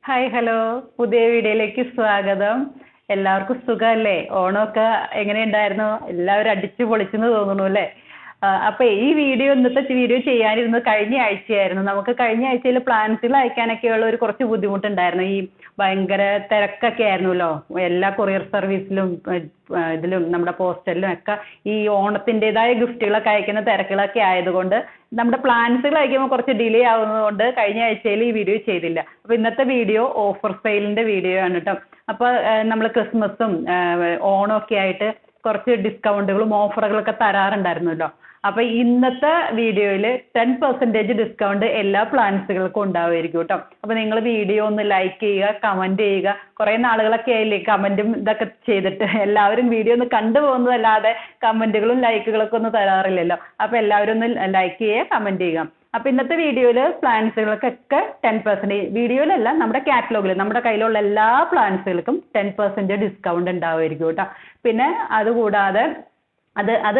Hi hello പുതിയ വീഡിയോയിലേക്ക് സ്വാഗതം. എല്ലാവർക്കും സുഖമല്ലേ? ഓണമൊക്കെ എങ്ങനെയുണ്ടായിരുന്നു? എല്ലാവരും അടിച്ചു പൊളിച്ചെന്ന് തോന്നുന്നു അല്ലേ? അപ്പൊ ഈ ഇന്നത്തെ വീഡിയോ ചെയ്യാനിരുന്നത് കഴിഞ്ഞ ആഴ്ചയായിരുന്നു. നമുക്ക് കഴിഞ്ഞ ആഴ്ചയിൽ പ്ലാൻസുകൾ അയക്കാനൊക്കെയുള്ള ഒരു കുറച്ച് ബുദ്ധിമുട്ടുണ്ടായിരുന്നു. ഈ ഭയങ്കര തിരക്കൊക്കെ ആയിരുന്നല്ലോ എല്ലാ കൊറിയർ സർവീസിലും ഇതിലും നമ്മുടെ പോസ്റ്റലിലും ഒക്കെ ഈ ഓണത്തിൻ്റെതായ ഗിഫ്റ്റുകളൊക്കെ അയക്കുന്ന തിരക്കുകളൊക്കെ ആയതുകൊണ്ട് നമ്മുടെ പ്ലാൻസുകൾ അയക്കുമ്പോൾ കുറച്ച് ഡിലേ ആവുന്നതുകൊണ്ട് കഴിഞ്ഞ ആഴ്ചയിൽ ഈ വീഡിയോ ചെയ്തില്ല. അപ്പൊ ഇന്നത്തെ വീഡിയോ ഓഫർ സെയിലിന്റെ വീഡിയോ ആണ് കേട്ടോ. അപ്പൊ നമ്മൾ ക്രിസ്മസും ഓണം ഒക്കെ ആയിട്ട് കുറച്ച് ഡിസ്കൗണ്ടുകളും ഓഫറുകളൊക്കെ തരാറുണ്ടായിരുന്നല്ലോ. അപ്പൊ ഇന്നത്തെ വീഡിയോയിൽ 10% ഡിസ്കൗണ്ട് എല്ലാ പ്ലാൻസുകൾക്കും ഉണ്ടാവുമായിരിക്കും കേട്ടോ. അപ്പൊ നിങ്ങൾ വീഡിയോ ഒന്ന് ലൈക്ക് ചെയ്യുക, കമന്റ് ചെയ്യുക. കുറെ നാളുകളൊക്കെ ആയില്ലേ കമന്റും ഇതൊക്കെ ചെയ്തിട്ട്. എല്ലാവരും വീഡിയോ ഒന്ന് കണ്ടുപോകുന്നതല്ലാതെ കമന്റുകളും ലൈക്കുകളൊക്കെ ഒന്നും തരാറില്ലല്ലോ. അപ്പൊ എല്ലാവരും ഒന്ന് ലൈക്ക് ചെയ്യുക, കമന്റ് ചെയ്യുക. അപ്പൊ ഇന്നത്തെ വീഡിയോയിൽ പ്ലാൻസുകൾക്കൊക്കെ 10%, വീഡിയോയിലല്ല നമ്മുടെ കാറ്റലോഗിൽ നമ്മുടെ കയ്യിലുള്ള എല്ലാ പ്ലാൻസുകൾക്കും 10% ഡിസ്കൗണ്ട് ഉണ്ടാവുമായിരിക്കും കേട്ടോ. പിന്നെ അതുകൂടാതെ അത് അത്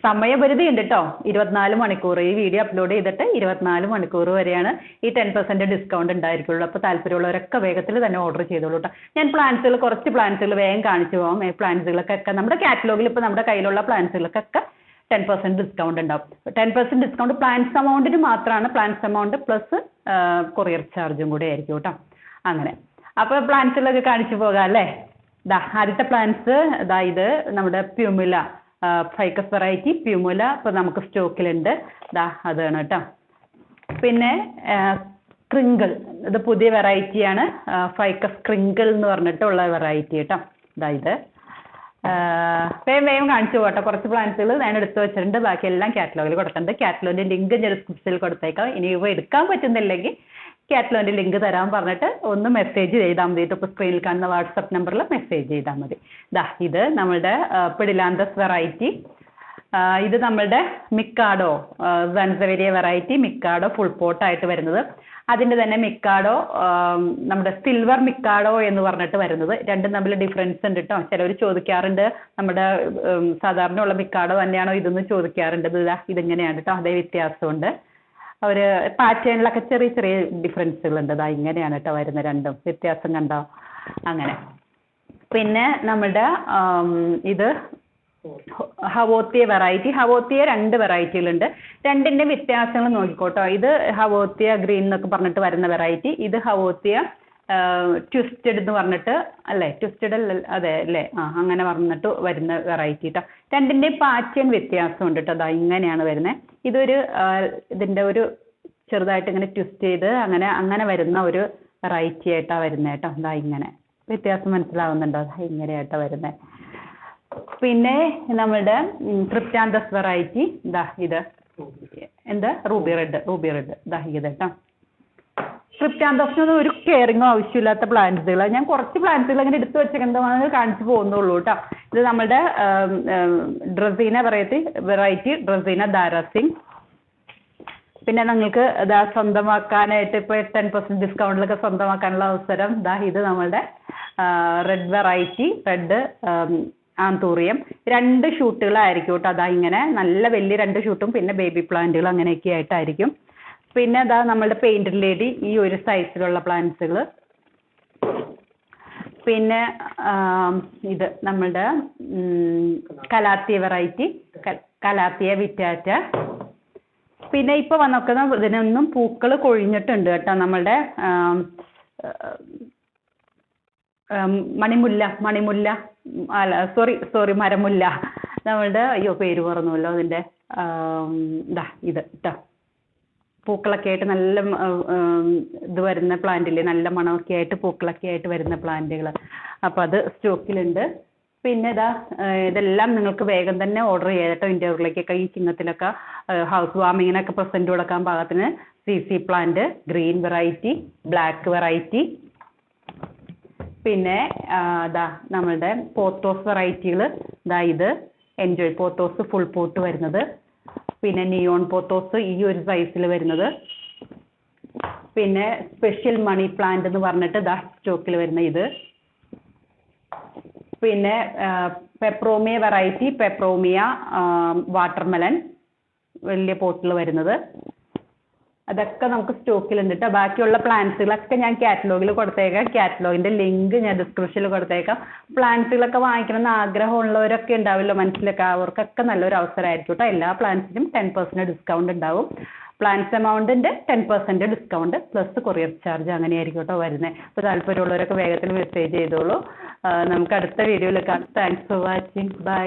സമയപരിധി ഉണ്ട് കേട്ടോ. 24 മണിക്കൂർ ഈ വീഡിയോ അപ്ലോഡ് ചെയ്തിട്ട് 24 മണിക്കൂർ വരെയാണ് ഈ 10% ഡിസ്കൗണ്ട് ഉണ്ടായിരിക്കുള്ളൂ. അപ്പോൾ താല്പര്യമുള്ളവരൊക്കെ വേഗത്തിൽ തന്നെ ഓർഡർ ചെയ്തോളൂ കേട്ടോ. ഞാൻ കുറച്ച് പ്ലാൻസുകൾ വേഗം കാണിച്ചു പോകാം. പ്ലാൻസുകൾക്കൊക്കെ നമ്മുടെ കാറ്റലോഗിൽ ഇപ്പോൾ നമ്മുടെ കയ്യിലുള്ള പ്ലാൻസുകൾക്കൊക്കെ 10% ഡിസ്കൗണ്ട് ഉണ്ടാവും. 10% ഡിസ്കൗണ്ട് പ്ലാൻസ് എമൗണ്ടിന് മാത്രമാണ്. പ്ലാൻസ് എമൗണ്ട് പ്ലസ് കൊറിയർ ചാർജും കൂടെ ആയിരിക്കും കേട്ടോ. അങ്ങനെ അപ്പോൾ പ്ലാൻസുകളൊക്കെ കാണിച്ചു പോകാം അല്ലേ? ആദ്യത്തെ പ്ലാൻസ് ഇത് നമ്മുടെ പ്യൂമുല ഫൈക്കസ് വെറൈറ്റി പ്യൂമുല ഇപ്പോൾ നമുക്ക് സ്റ്റോക്കിലുണ്ട്. അതാണ് കേട്ടോ. പിന്നെ ക്രിങ്കിൾ, ഇത് പുതിയ വെറൈറ്റിയാണ്. ഫൈക്കസ് ക്രിങ്കിൾ എന്ന് പറഞ്ഞിട്ടുള്ള വെറൈറ്റി കേട്ടോ. ഇത് വേഗം കാണിച്ചു പോട്ടെ. കുറച്ച് പ്ലാൻസുകൾ ഞാൻ എടുത്തു വെച്ചിട്ടുണ്ട്. ബാക്കി എല്ലാം കാറ്റലോഗിൽ കൊടുക്കുന്നുണ്ട്. കാറ്റലോഗിൻ്റെ ലിങ്ക് ഞാൻ ഡിസ്ക്രിപ്ഷനിൽ കൊടുത്തേക്കാം. ഇനി ഇവ എടുക്കാൻ പറ്റുന്നില്ലെങ്കിൽ കാറ്റലോഗിൻ്റെ ലിങ്ക് തരാൻ പറഞ്ഞിട്ട് ഒന്ന് മെസ്സേജ് ചെയ്താൽ മതി. ഇപ്പോൾ സ്ക്രീനിൽ കാണുന്ന വാട്സപ്പ് നമ്പറിൽ മെസ്സേജ് ചെയ്താൽ മതി. ഇത് നമ്മളുടെ പിഡിലാന്തസ് വെറൈറ്റി. ഇത് നമ്മളുടെ മിക്കാഡോ സൻസവേരിയ വെറൈറ്റി മിക്കാഡോ ഫുൾ പോട്ടായിട്ട് വരുന്നത്. അതിൻ്റെ തന്നെ മിക്കാഡോ നമ്മുടെ സിൽവർ മിക്കാഡോ എന്ന് പറഞ്ഞിട്ട് വരുന്നത്. രണ്ടും തമ്മിൽ ഡിഫറൻസ് ഉണ്ട് കേട്ടോ. ചിലവർ ചോദിക്കാറുണ്ട് നമ്മുടെ സാധാരണ ഉള്ള മിക്കാഡോ തന്നെയാണോ ഇതെന്ന് ചോദിക്കാറുണ്ട്. ഇതിങ്ങനെയാണ് കേട്ടോ. അതേ വ്യത്യാസമുണ്ട്. ഒരു പാറ്റേണിലൊക്കെ ചെറിയ ചെറിയ ഡിഫറൻസുകൾ ഉണ്ട്. ഇങ്ങനെയാണ് കേട്ടോ വരുന്നത്. രണ്ടും വ്യത്യാസം കണ്ടോ? അങ്ങനെ പിന്നെ നമ്മുടെ ഇത് ഹവോത്തിയ വെറൈറ്റി. ഹവോത്തിയ 2 വെറൈറ്റികളുണ്ട്. രണ്ടിൻ്റെ വ്യത്യാസങ്ങൾ നോക്കിക്കോട്ടോ. ഇത് ഹവോത്തിയ ഗ്രീൻ എന്നൊക്കെ പറഞ്ഞിട്ട് വരുന്ന വെറൈറ്റി. ഇത് ഹവോത്തിയ ട്വിസ്റ്റഡ് എന്ന് പറഞ്ഞിട്ട് അല്ലേ? ട്വിസ്റ്റഡ് അതെ അല്ലേ? അങ്ങനെ പറഞ്ഞിട്ട് വരുന്ന വെറൈറ്റി കേട്ടോ. രണ്ടിൻ്റെയും പാറ്റേൺ വ്യത്യാസമുണ്ട് കേട്ടോ. ഇങ്ങനെയാണ് വരുന്നത്. ഇതൊരു ഇതിൻ്റെ ഒരു ചെറുതായിട്ട് ഇങ്ങനെ ട്വിസ്റ്റ് ചെയ്ത് അങ്ങനെ വരുന്ന ഒരു വെറൈറ്റി ആയിട്ടാണ് വരുന്നത് കേട്ടോ. ഇങ്ങനെ വ്യത്യാസം മനസ്സിലാവുന്നുണ്ടോ? ഇങ്ങനെയായിട്ടാണ് വരുന്നത്. പിന്നെ നമ്മളുടെ ക്രിപ്റ്റാന്തസ് വെറൈറ്റി ഇത് റൂബി റെഡ് ഇത് കേട്ടോ. ക്രിപ്റ്റാന്തസിനൊന്നും ഒരു കെയറിങ്ങോ ആവശ്യമില്ലാത്ത പ്ലാന്റ്സുകൾ. ഞാൻ കുറച്ച് പ്ലാന്റ്സുകൾ അങ്ങനെ എടുത്തു വെച്ചേക്കുന്നതാണ് കാണിച്ചു പോകുന്നുള്ളൂ കേട്ടോ. ഇത് നമ്മുടെ ഡ്രസീന വെറൈറ്റി ഡ്രസീന ദാരാസിംഗ്. പിന്നെ നിങ്ങൾക്ക് സ്വന്തമാക്കാനായിട്ട് ഇപ്പോൾ 10% ഡിസ്കൗണ്ടിലൊക്കെ സ്വന്തമാക്കാനുള്ള അവസരം. ഇത് നമ്മളുടെ റെഡ് വെറൈറ്റി റെഡ് ആന്തൂറിയം. 2 ഷൂട്ടുകളായിരിക്കും കേട്ടോ. ഇങ്ങനെ നല്ല വലിയ 2 ഷൂട്ടും പിന്നെ ബേബി പ്ലാന്റുകൾ അങ്ങനെയൊക്കെ ആയിട്ടായിരിക്കും. പിന്നെ നമ്മളുടെ പെയിന്റഡ് ലേഡി ഈ ഒരു സൈസിലുള്ള പ്ലാന്റ്സുകൾ. പിന്നെ ഇത് നമ്മളുടെ കലാത്തിയ വെറൈറ്റി കലാത്തിയ വിറ്റാറ്റ. പിന്നെ ഇപ്പോൾ വന്നൊക്കെ ഇതിനൊന്നും പൂക്കൾ കൊഴിഞ്ഞിട്ടുണ്ട് കേട്ടോ. നമ്മളുടെ മണിമുല്ല അല്ല സോറി മരമുല്ല. നമ്മളുടെ പേര് പറഞ്ഞല്ലോ അതിൻ്റെ. ഇത് കേട്ടോ. പൂക്കളൊക്കെ ആയിട്ട് നല്ല ഇത് വരുന്ന പ്ലാന്റില്ലേ? നല്ല മണമൊക്കെ ആയിട്ട് പൂക്കളൊക്കെ ആയിട്ട് വരുന്ന പ്ലാന്റുകൾ. അപ്പോൾ അത് സ്റ്റോക്കിലുണ്ട്. പിന്നെ ഇതെല്ലാം നിങ്ങൾക്ക് വേഗം തന്നെ ഓർഡർ ചെയ്യാം കേട്ടോ. ഇൻ്റർവ്യൂവിലേക്കൊക്കെ ഈ ചിങ്ങത്തിലൊക്കെ ഹൗസ് വാമിങ്ങിനൊക്കെ പ്രസൻറ്റ് കൊടുക്കാൻ പാകത്തിന് CC plant green variety black variety. പിന്നെ നമ്മളുടെ പോത്തോസ് വെറൈറ്റികൾ. ഇത് എൻജോയ് പോത്തോസ് ഫുൾ പോട്ട് വരുന്നത്. പിന്നെ നിയോൺ പോത്തോസ് ഈ ഒരു സൈസിൽ വരുന്നത്. പിന്നെ സ്പെഷ്യൽ മണി പ്ലാന്റ് എന്ന് പറഞ്ഞിട്ട് സ്റ്റോക്കിൽ വരുന്ന ഇത്. പിന്നെ പെപ്രോമിയ വെറൈറ്റി പെപ്രോമിയ വാട്ടർമെലൻ വലിയ പോട്ടിൽ വരുന്നത്. അതൊക്കെ നമുക്ക് സ്റ്റോക്കിലുണ്ട് കേട്ടോ. ബാക്കിയുള്ള പ്ലാന്റ്സുകളൊക്കെ ഞാൻ കാറ്റലോഗിൽ കൊടുത്തേക്കാം. കാറ്റലോഗിൻ്റെ ലിങ്ക് ഞാൻ ഡിസ്ക്രിപ്ഷനിൽ കൊടുത്തേക്കാം. പ്ലാന്റ്സുകളൊക്കെ വാങ്ങിക്കണമെന്ന് ആഗ്രഹമുള്ളവരൊക്കെ ഉണ്ടാവില്ലോ മനസ്സിലൊക്കെ, അവർക്കൊക്കെ നല്ലൊരു അവസരമായിരിക്കും കേട്ടോ. എല്ലാ പ്ലാന്റ്സിനും 10% ഡിസ്കൗണ്ട് ഉണ്ടാവും. പ്ലാൻസ് എമൗണ്ടിൻ്റെ 10% ഡിസ്കൗണ്ട് പ്ലസ് കൊറിയർ ചാർജ് അങ്ങനെയായിരിക്കും കേട്ടോ വരുന്നത്. അപ്പോൾ താല്പര്യമുള്ളവരൊക്കെ വേഗത്തിൽ മെസ്സേജ് ചെയ്തോളൂ. നമുക്ക് അടുത്ത വീഡിയോയിൽ കാണാം. Thanks for watching. ബൈ.